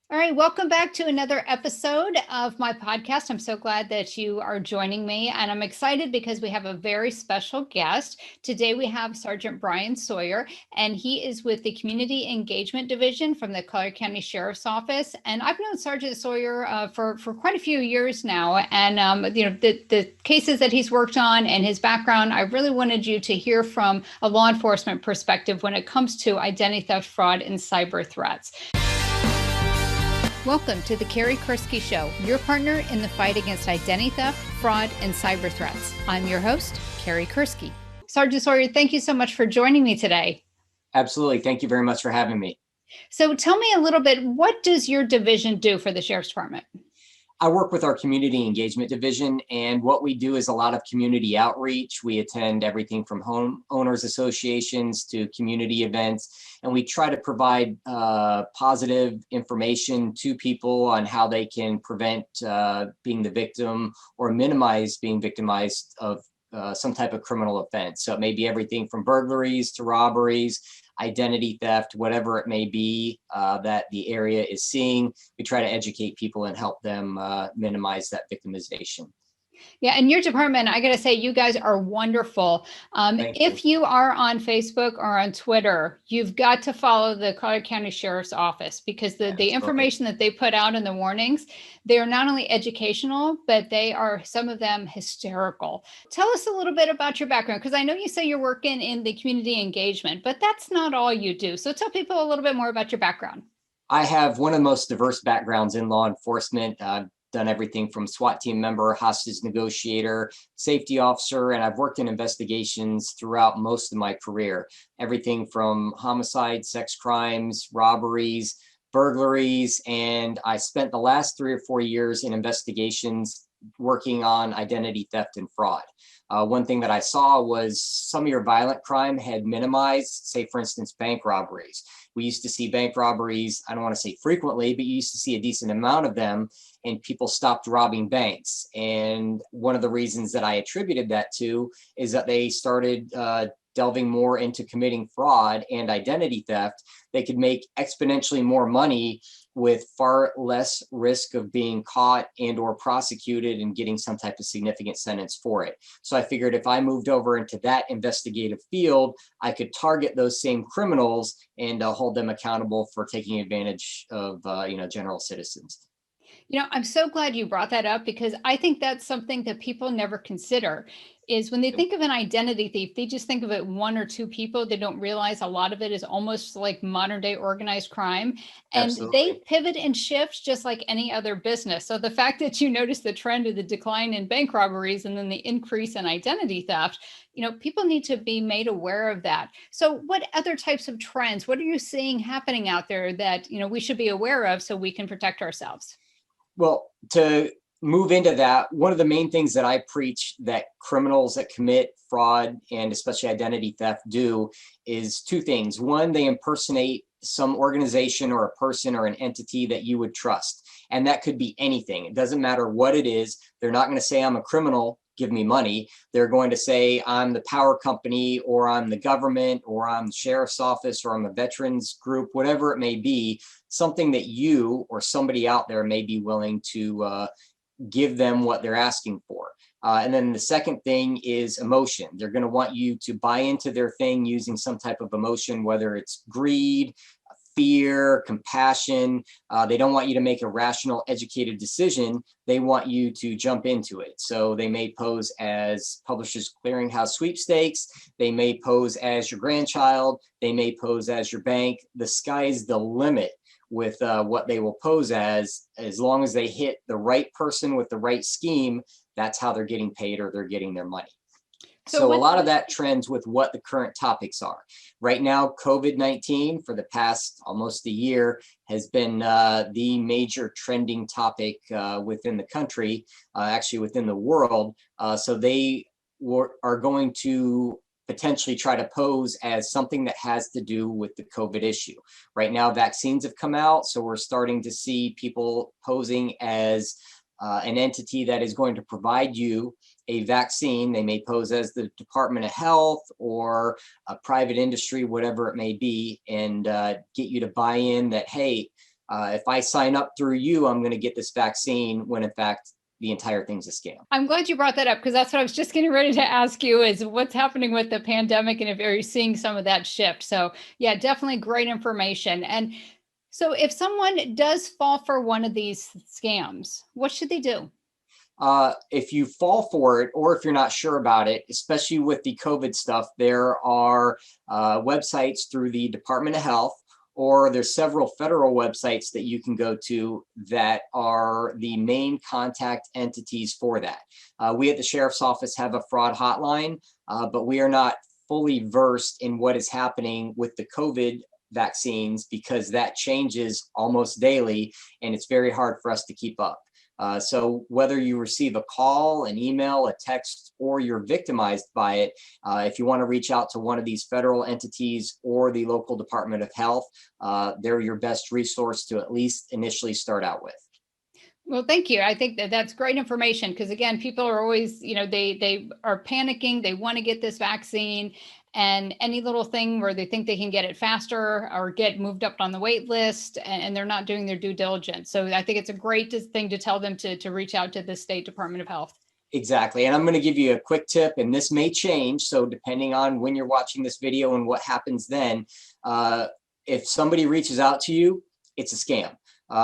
All right, welcome back to another episode of my podcast. I'm so glad that you are joining me, and I'm excited because we have a very special guest. Today we have Sergeant Brian Sawyer, and he is with the Community Engagement Division from the Collier County Sheriff's Office. And I've known Sergeant Sawyer for quite a few years now, and the cases that he's worked on and his background. I really wanted you to hear from a law enforcement perspective when it comes to identity theft, fraud, and cyber threats. Welcome to the Carrie Kursky Show, your partner in the fight against identity theft, fraud, and cyber threats. I'm your host, Carrie Kursky. Sergeant Sawyer, thank you so much for joining me today. Absolutely. Thank you very much for having me. So tell me a little bit, what does your division do for the Sheriff's Department? I work with our Community Engagement Division, and what we do is a lot of community outreach. We attend everything from homeowners associations to community events, and we try to provide positive information to people on how they can prevent being the victim or minimize being victimized of some type of criminal offense. So it may be everything from burglaries to robberies, identity theft, whatever it may be that the area is seeing. We try to educate people and help them minimize that victimization. Yeah, and your department, I got to say, you guys are wonderful. If you are on Facebook or on Twitter, you've got to follow the Collier County Sheriff's Office, because the information that they put out in the warnings, they are not only educational, but they are, some of them, hysterical. Tell us a little bit about your background, because I know you say you're working in the community engagement, but that's not all you do. So tell people a little bit more about your background. I have one of the most diverse backgrounds in law enforcement. Done everything from SWAT team member, hostage negotiator, safety officer, and I've worked in investigations throughout most of my career. Everything from homicide, sex crimes, robberies, burglaries, and I spent the last 3 or 4 years in investigations working on identity theft and fraud. One thing that I saw was some of your violent crime had minimized, say, for instance, bank robberies. We used to see bank robberies, I don't want to say frequently, but you used to see a decent amount of them, and people stopped robbing banks. And one of the reasons that I attributed that to is that they started delving more into committing fraud and identity theft. They could make exponentially more money with far less risk of being caught and or prosecuted and getting some type of significant sentence for it. So I figured if I moved over into that investigative field, I could target those same criminals and hold them accountable for taking advantage of general citizens. I'm so glad you brought that up, because I think that's something that people never consider, is when they think of an identity thief, they just think of it one or two people. They don't realize a lot of it is almost like modern day organized crime. And Absolutely. they pivot and shift just like any other business. So the fact that you notice the trend of the decline in bank robberies and then the increase in identity theft, people need to be made aware of that. So what other types of trends, what are you seeing happening out there that, we should be aware of so we can protect ourselves? Well, to move into that, one of the main things that I preach that criminals that commit fraud and especially identity theft do is two things. One, they impersonate some organization or a person or an entity that you would trust. And that could be anything. It doesn't matter what it is. They're not going to say, I'm a criminal, give me money. They're going to say, I'm the power company, or I'm the government, or I'm the sheriff's office, or I'm a veterans group, whatever it may be, something that you or somebody out there may be willing to give them what they're asking for. And then the second thing is emotion. They're going to want you to buy into their thing using some type of emotion, whether it's greed, fear, compassion. They don't want you to make a rational, educated decision. They want you to jump into it. So they may pose as Publishers Clearinghouse sweepstakes. They may pose as your grandchild. They may pose as your bank. The sky's the limit with what they will pose as long as they hit the right person with the right scheme. That's how they're getting paid, or they're getting their money. So a lot of that trends with what the current topics are. Right now, COVID-19 for the past almost a year has been the major trending topic within the country, actually within the world. So they are going to potentially try to pose as something that has to do with the COVID issue. Right now, vaccines have come out, so we're starting to see people posing as an entity that is going to provide you a vaccine. They may pose as the Department of Health or a private industry, whatever it may be, and get you to buy in that, hey, If I sign up through you, I'm going to get this vaccine, when in fact, the entire thing's a scam. I'm glad you brought that up, because that's what I was just getting ready to ask you, is what's happening with the pandemic and if you're seeing some of that shift. So yeah, definitely great information. And so if someone does fall for one of these scams, what should they do? If you fall for it, or if you're not sure about it, especially with the COVID stuff, there are websites through the Department of Health, or there's several federal websites that you can go to that are the main contact entities for that. We at the Sheriff's Office have a fraud hotline, but we are not fully versed in what is happening with the COVID vaccines, because that changes almost daily and it's very hard for us to keep up. So whether you receive a call, an email, a text, or you're victimized by it, if you want to reach out to one of these federal entities or the local Department of Health, they're your best resource to at least initially start out with. Well, thank you. I think that that's great information, because again, people are always, they are panicking. They want to get this vaccine, and any little thing where they think they can get it faster or get moved up on the wait list, and they're not doing their due diligence. So I think it's a great thing to tell them to reach out to the State Department of Health. Exactly. And I'm going to give you a quick tip, and this may change. So depending on when you're watching this video and what happens then, if somebody reaches out to you, it's a scam.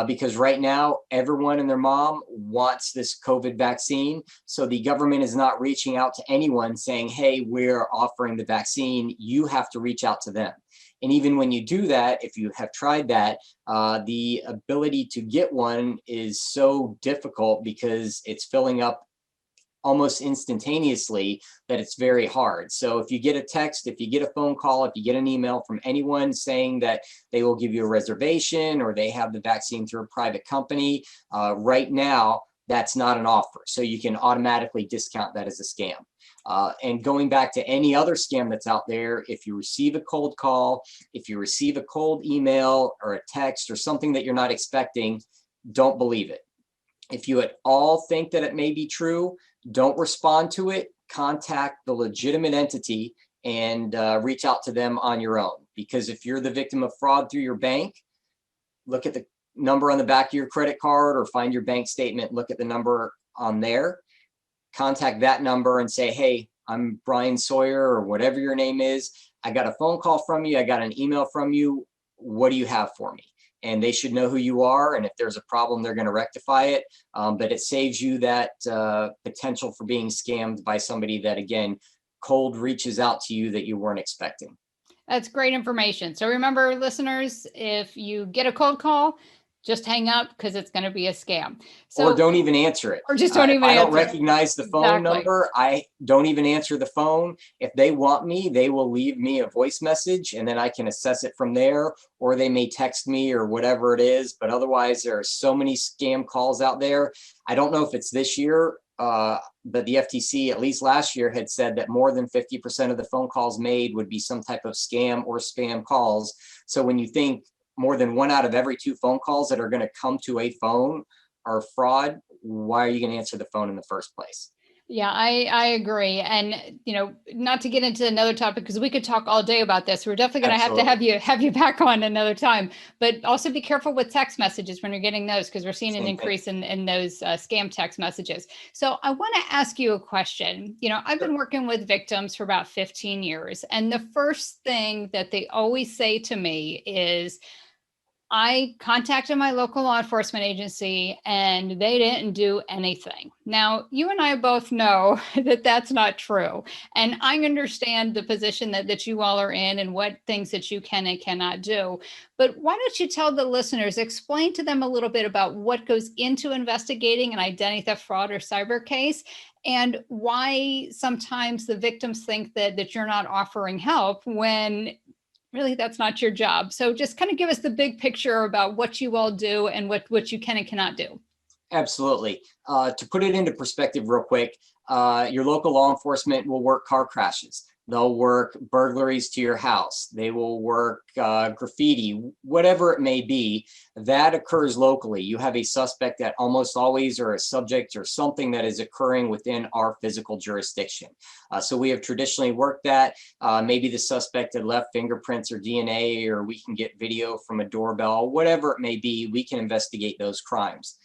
Because right now, everyone and their mom wants this COVID vaccine. So the government is not reaching out to anyone saying, hey, we're offering the vaccine. You have to reach out to them. And even when you do that, if you have tried that, the ability to get one is so difficult, because it's filling up almost instantaneously, that it's very hard. So if you get a text, if you get a phone call, if you get an email from anyone saying that they will give you a reservation or they have the vaccine through a private company, right now, that's not an offer. So you can automatically discount that as a scam. And going back to any other scam that's out there, if you receive a cold call, if you receive a cold email or a text or something that you're not expecting, don't believe it. If you at all think that it may be true, don't respond to it. Contact the legitimate entity and reach out to them on your own. Because if you're the victim of fraud through your bank, look at the number on the back of your credit card, or find your bank statement, look at the number on there. Contact that number and say, hey, I'm Brian Sawyer, or whatever your name is. I got a phone call from you. I got an email from you. What do you have for me? And they should know who you are. And if there's a problem, they're going to rectify it. But it saves you that potential for being scammed by somebody that, again, cold reaches out to you that you weren't expecting. That's great information. So remember, listeners, if you get a cold call, just hang up, because it's going to be a scam. So, or don't even answer it. Or just don't even answer. I don't answer recognize the phone number. I don't even answer the phone. If they want me, they will leave me a voice message, and then I can assess it from there, or they may text me or whatever it is. But otherwise, there are so many scam calls out there. I don't know if it's this year, but the FTC, at least last year, had said that more than 50% of the phone calls made would be some type of scam or spam calls. So when you think more than 1 out of every 2 phone calls that are going to come to a phone are fraud, why are you going to answer the phone in the first place? Yeah, I agree. And, not to get into another topic, because we could talk all day about this. We're definitely going to have you back on another time. But also be careful with text messages when you're getting those, because we're seeing an increase in those scam text messages. So I want to ask you a question. I've been working with victims for about 15 years. And the first thing that they always say to me is, I contacted my local law enforcement agency and they didn't do anything. Now, you and I both know that that's not true. And I understand the position that you all are in and what things that you can and cannot do. But why don't you tell the listeners, explain to them a little bit about what goes into investigating an identity theft, fraud, or cyber case, and why sometimes the victims think that you're not offering help when really that's not your job. So just kind of give us the big picture about what you all do and what you can and cannot do. Absolutely. To put it into perspective real quick, your local law enforcement will work car crashes. They'll work burglaries to your house. They will work graffiti, whatever it may be. That occurs locally. You have a suspect that almost always, or a subject or something that is occurring within our physical jurisdiction. So we have traditionally worked that. Maybe the suspect had left fingerprints or DNA, or we can get video from a doorbell, whatever it may be, we can investigate those crimes.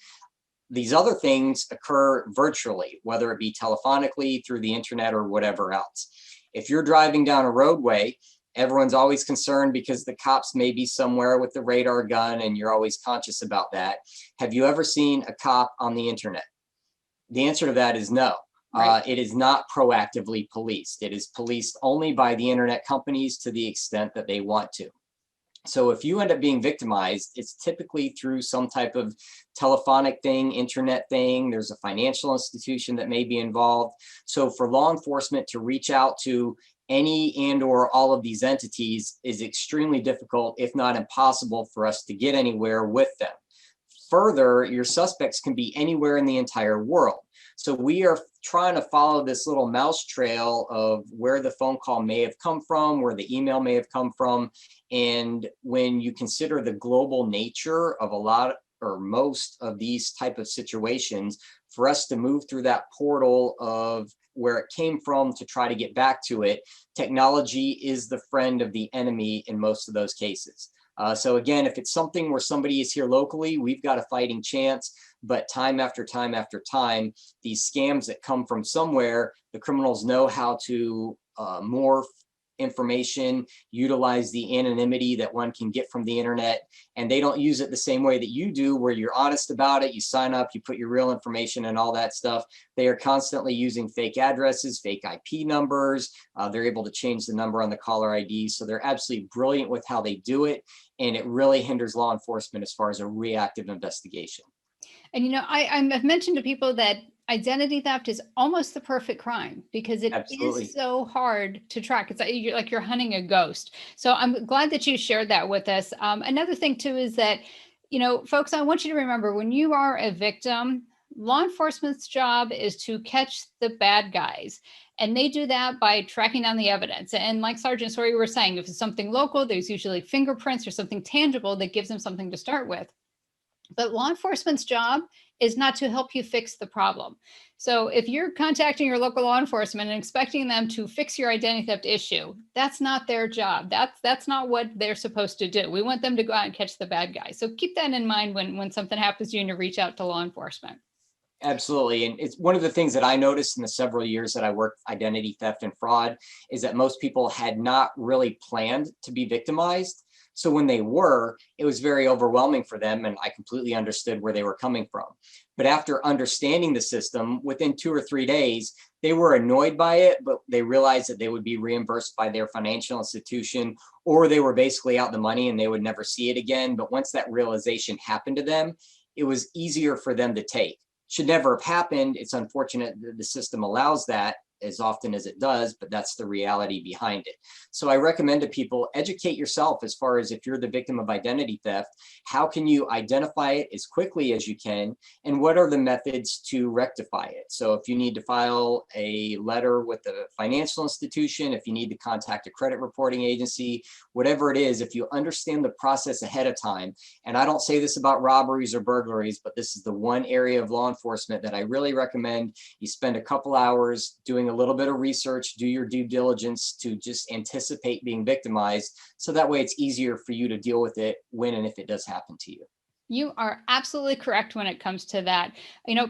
These other things occur virtually, whether it be telephonically, through the internet, or whatever else. If you're driving down a roadway, everyone's always concerned because the cops may be somewhere with the radar gun, and you're always conscious about that. Have you ever seen a cop on the internet? The answer to that is no. Right. It is not proactively policed. It is policed only by the internet companies to the extent that they want to. So if you end up being victimized, it's typically through some type of telephonic thing, internet thing. There's a financial institution that may be involved. So for law enforcement to reach out to any and or all of these entities is extremely difficult, if not impossible, for us to get anywhere with them. Further, your suspects can be anywhere in the entire world. So we are trying to follow this little mouse trail of where the phone call may have come from, where the email may have come from. And when you consider the global nature of a lot or most of these type of situations, for us to move through that portal of where it came from to try to get back to it, technology is the friend of the enemy in most of those cases. So again, if it's something where somebody is here locally, we've got a fighting chance. But time after time after time, these scams that come from somewhere, the criminals know how to morph information, utilize the anonymity that one can get from the internet, and they don't use it the same way that you do, where you're honest about it, you sign up, you put your real information and all that stuff. They are constantly using fake addresses, fake IP numbers. They're able to change the number on the caller ID. So they're absolutely brilliant with how they do it, and it really hinders law enforcement as far as a reactive investigation. And I've mentioned to people that identity theft is almost the perfect crime because it is Absolutely. so hard to track. It's like you're hunting a ghost. So I'm glad that you shared that with us. Another thing too is that, folks, I want you to remember when you are a victim, law enforcement's job is to catch the bad guys. And they do that by tracking down the evidence. And like Sergeant Sawyer was saying, if it's something local, there's usually fingerprints or something tangible that gives them something to start with. But law enforcement's job is not to help you fix the problem. So if you're contacting your local law enforcement and expecting them to fix your identity theft issue, that's not their job. That's not what they're supposed to do. We want them to go out and catch the bad guys. So keep that in mind when something happens to you and you reach out to law enforcement. Absolutely. And it's one of the things that I noticed in the several years that I worked identity theft and fraud is that most people had not really planned to be victimized. So when they were, it was very overwhelming for them, and I completely understood where they were coming from. But after understanding the system, within 2 or 3 days, they were annoyed by it, but they realized that they would be reimbursed by their financial institution, or they were basically out the money and they would never see it again. But once that realization happened to them, it was easier for them to take. Should never have happened. It's unfortunate that the system allows that as often as it does, but that's the reality behind it. So I recommend to people, educate yourself as far as if you're the victim of identity theft, how can you identify it as quickly as you can, and what are the methods to rectify it? So if you need to file a letter with a financial institution, if you need to contact a credit reporting agency, whatever it is, if you understand the process ahead of time, and I don't say this about robberies or burglaries, but this is the one area of law enforcement that I really recommend you spend a couple hours doing a little bit of research, do your due diligence to just anticipate being victimized. So that way it's easier for you to deal with it when and if it does happen to you. You are absolutely correct when it comes to that.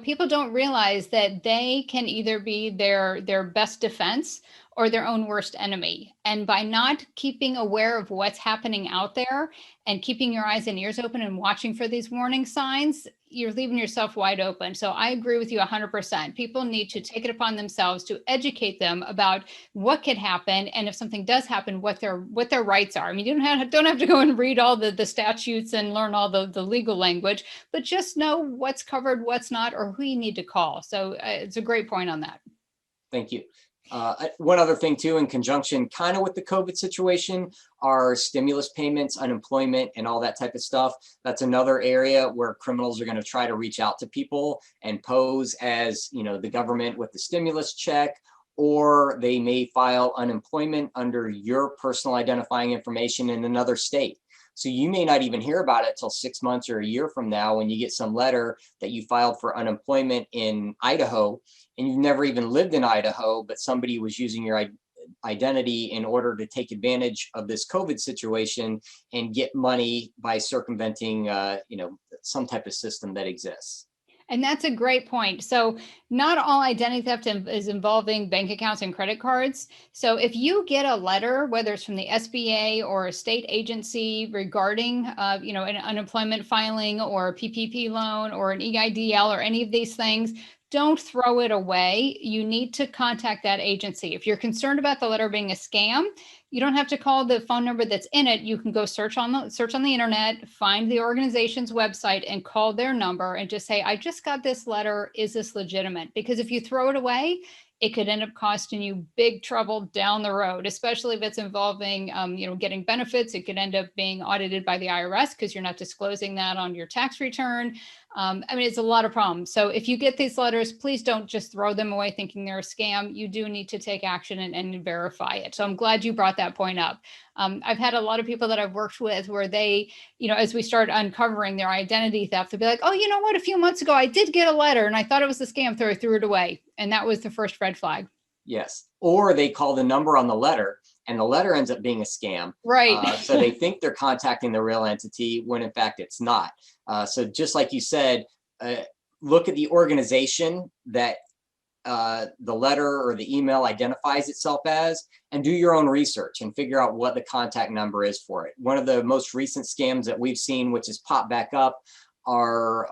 People don't realize that they can either be their best defense or their own worst enemy. And by not keeping aware of what's happening out there and keeping your eyes and ears open and watching for these warning signs, you're leaving yourself wide open. So I agree with you 100%. People need to take it upon themselves to educate them about what could happen, and if something does happen, what their rights are. I mean, you don't have to go and read all the statutes and learn all the legal language, but just know what's covered, what's not, or who you need to call. So it's a great point on that. Thank you. One other thing too, in conjunction kind of with the COVID situation, are stimulus payments, unemployment, and all that type of stuff. That's another area where criminals are going to try to reach out to people and pose as, the government with the stimulus check, or they may file unemployment under your personal identifying information in another state. So you may not even hear about it till 6 months or a year from now when you get some letter that you filed for unemployment in Idaho, and you've never even lived in Idaho, but somebody was using your identity in order to take advantage of this COVID situation and get money by circumventing, some type of system that exists. And that's a great point. So not all identity theft is involving bank accounts and credit cards. So if you get a letter, whether it's from the SBA or a state agency regarding, an unemployment filing or a PPP loan or an EIDL or any of these things, don't throw it away. You need to contact that agency. If you're concerned about the letter being a scam, you don't have to call the phone number that's in it. You can go search on the internet, find the organization's website and call their number and just say, I just got this letter. Is this legitimate? Because if you throw it away, it could end up costing you big trouble down the road, especially if it's involving, getting benefits. It could end up being audited by the IRS because you're not disclosing that on your tax return. It's a lot of problems. So if you get these letters, please don't just throw them away thinking they're a scam. You do need to take action and verify it. So I'm glad you brought that point up. I've had a lot of people that I've worked with where they, as we start uncovering their identity theft, they'll be like, oh, you know what? A few months ago, I did get a letter and I thought it was a scam, so I threw it away. And that was the first red flag. Yes. Or they call the number on the letter and the letter ends up being a scam. Right. So they think they're contacting the real entity when in fact it's not. So just like you said, look at the organization that the letter or the email identifies itself as, and do your own research and figure out what the contact number is for it. One of the most recent scams that we've seen, which has popped back up, are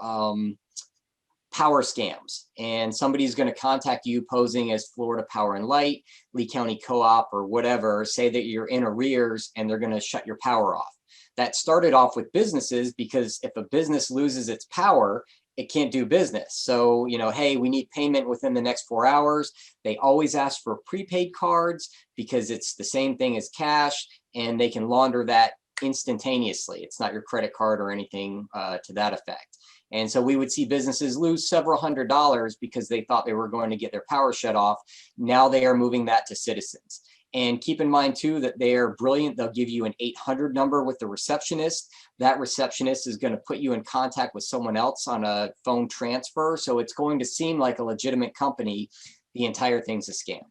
power scams. And somebody's going to contact you posing as Florida Power and Light, Lee County Co-op, or whatever, say that you're in arrears and they're going to shut your power off. That started off with businesses because if a business loses its power, it can't do business. So, hey, we need payment within the next 4 hours. They always ask for prepaid cards because it's the same thing as cash and they can launder that instantaneously. It's not your credit card or anything to that effect. And so we would see businesses lose several $100s because they thought they were going to get their power shut off. Now they are moving that to Citizens. And keep in mind too that they are brilliant. They'll give you an 800 number with the receptionist. That receptionist is going to put you in contact with someone else on a phone transfer. So it's going to seem like a legitimate company. The entire thing's a scam.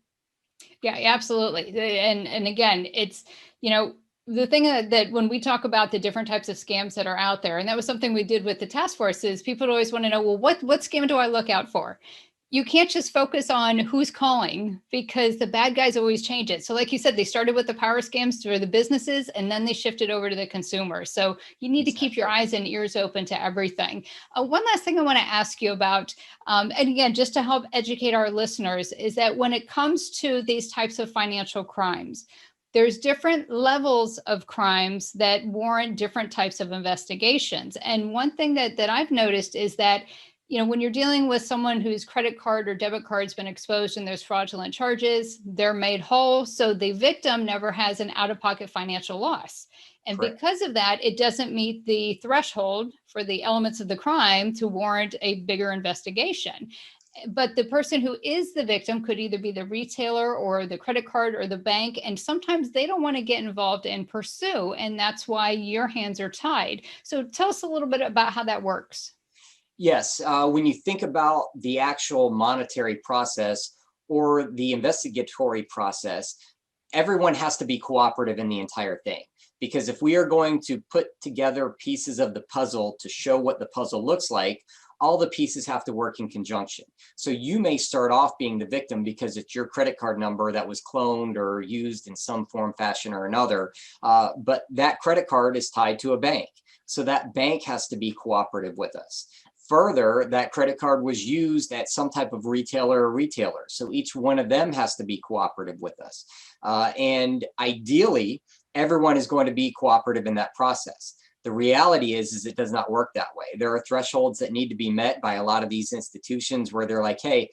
Yeah, absolutely. And again, it's, the thing that when we talk about the different types of scams that are out there, and that was something we did with the task force, is people always want to know, well, what scam do I look out for? You can't just focus on who's calling because the bad guys always change it. So like you said, they started with the power scams for the businesses and then they shifted over to the consumer. So you need to keep your eyes and ears open to everything. One last thing I want to ask you about, and again, just to help educate our listeners, is that when it comes to these types of financial crimes, there's different levels of crimes that warrant different types of investigations. And one thing that I've noticed is that when you're dealing with someone whose credit card or debit card's been exposed and there's fraudulent charges, they're made whole. So the victim never has an out-of-pocket financial loss. And Correct. Because of that, it doesn't meet the threshold for the elements of the crime to warrant a bigger investigation. But the person who is the victim could either be the retailer or the credit card or the bank. And sometimes they don't want to get involved and pursue. And that's why your hands are tied. So tell us a little bit about how that works. Yes, when you think about the actual monetary process or the investigatory process, everyone has to be cooperative in the entire thing. Because if we are going to put together pieces of the puzzle to show what the puzzle looks like, all the pieces have to work in conjunction. So you may start off being the victim because it's your credit card number that was cloned or used in some form, fashion, or another. But that credit card is tied to a bank. So that bank has to be cooperative with us. Further, that credit card was used at some type of retailer or retailer. So each one of them has to be cooperative with us. And ideally, everyone is going to be cooperative in that process. The reality is it does not work that way. There are thresholds that need to be met by a lot of these institutions where they're like, hey,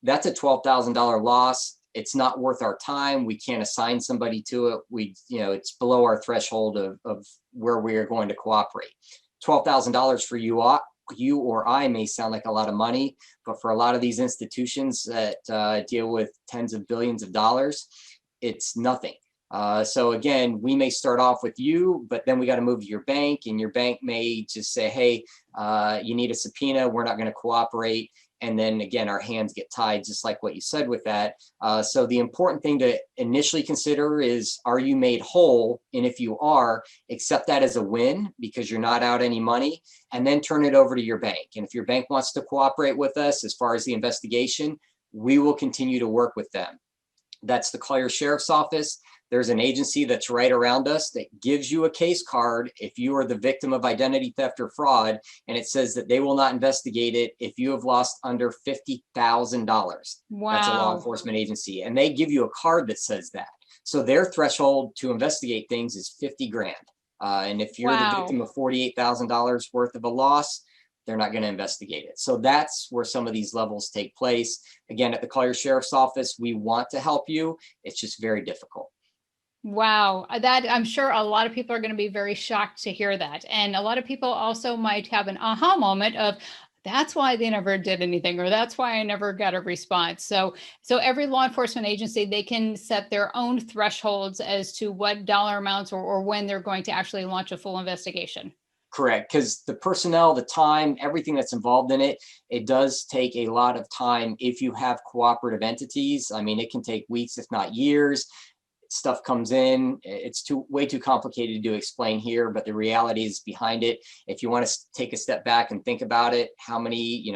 that's a $12,000 loss. It's not worth our time. We can't assign somebody to it. It's below our threshold of where we are going to cooperate. $12,000 for you you or I may sound like a lot of money, but for a lot of these institutions that deal with tens of billions of dollars, it's nothing. So again, we may start off with you, but then we got to move to your bank, and your bank may just say, hey, you need a subpoena, we're not going to cooperate. And then again, our hands get tied, just like what you said with that. So the important thing to initially consider is, are you made whole? And if you are, accept that as a win because you're not out any money, and then turn it over to your bank. And if your bank wants to cooperate with us as far as the investigation, we will continue to work with them. That's the Collier Sheriff's Office. There's an agency that's right around us that gives you a case card if you are the victim of identity theft or fraud, and it says that they will not investigate it if you have lost under $50,000. Wow. That's a law enforcement agency, and they give you a card that says that. So their threshold to investigate things is 50 grand. And if you're the victim of $48,000 worth of a loss, they're not going to investigate it. So that's where some of these levels take place. Again, at the Collier Sheriff's Office, we want to help you. It's just very difficult. Wow, that I'm sure a lot of people are going to be very shocked to hear that. And a lot of people also might have an aha moment of, that's why they never did anything, or that's why I never got a response. So every law enforcement agency, they can set their own thresholds as to what dollar amounts or when they're going to actually launch a full investigation. Correct, because the personnel, the time, everything that's involved in it, it does take a lot of time if you have cooperative entities. I mean, it can take weeks, if not years. Stuff comes in, it's way too complicated to explain here, but the reality is behind it. If you want to take a step back and think about it, how many,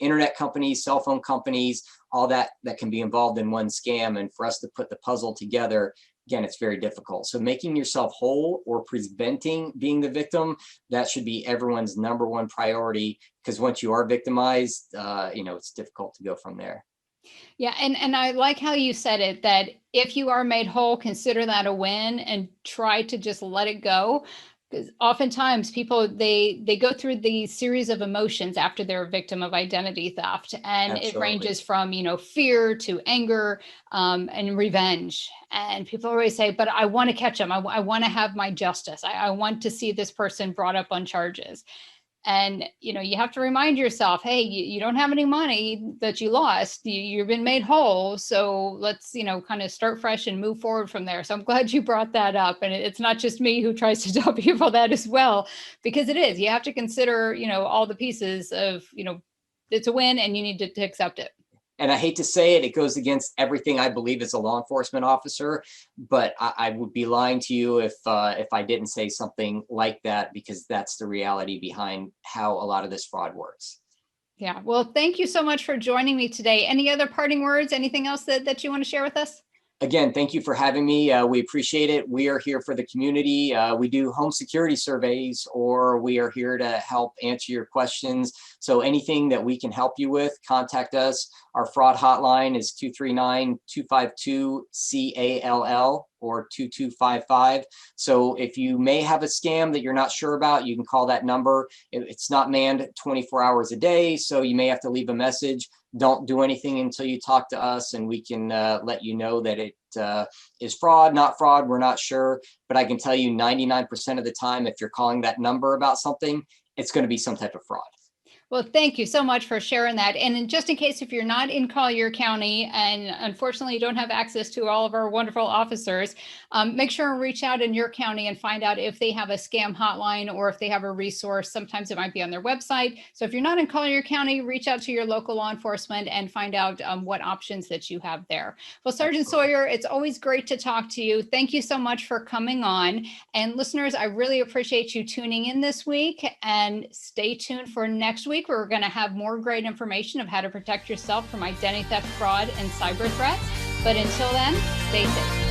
internet companies, cell phone companies, all that can be involved in one scam. And for us to put the puzzle together, again, it's very difficult. So making yourself whole or preventing being the victim, that should be everyone's number one priority, because once you are victimized, it's difficult to go from there. Yeah, and I like how you said it, that if you are made whole, consider that a win and try to just let it go. Because oftentimes people, they go through the series of emotions after they're a victim of identity theft. And Absolutely. It ranges from, fear to anger and revenge. And people always say, but I want to catch them. I want to have my justice. I want to see this person brought up on charges. And, you have to remind yourself, hey, you don't have any money that you lost. You've been made whole. So let's, kind of start fresh and move forward from there. So I'm glad you brought that up. And it's not just me who tries to tell people that as well, because it is. You have to consider, all the pieces of, it's a win and you need to accept it. And I hate to say it, it goes against everything I believe as a law enforcement officer, but I would be lying to you if I didn't say something like that, because that's the reality behind how a lot of this fraud works. Yeah. Well, thank you so much for joining me today. Any other parting words? Anything else that you want to share with us? Again, thank you for having me. We appreciate it. We are here for the community. We do home security surveys, or we are here to help answer your questions. So anything that we can help you with, contact us. Our fraud hotline is 239-252-CALL or 2255. So if you may have a scam that you're not sure about, you can call that number. It's not manned 24 hours a day, so you may have to leave a message. Don't do anything until you talk to us, and we can let you know that it is fraud, not fraud. We're not sure, but I can tell you 99% of the time, if you're calling that number about something, it's going to be some type of fraud. Well, thank you so much for sharing that. And just in case, if you're not in Collier County and unfortunately you don't have access to all of our wonderful officers, make sure and reach out in your county and find out if they have a scam hotline or if they have a resource. Sometimes it might be on their website. So if you're not in Collier County, reach out to your local law enforcement and find out what options that you have there. Well, Sergeant Sawyer, it's always great to talk to you. Thank you so much for coming on. And listeners, I really appreciate you tuning in this week, and stay tuned for next week. We're going to have more great information of how to protect yourself from identity theft, fraud, and cyber threats. But until then, stay safe.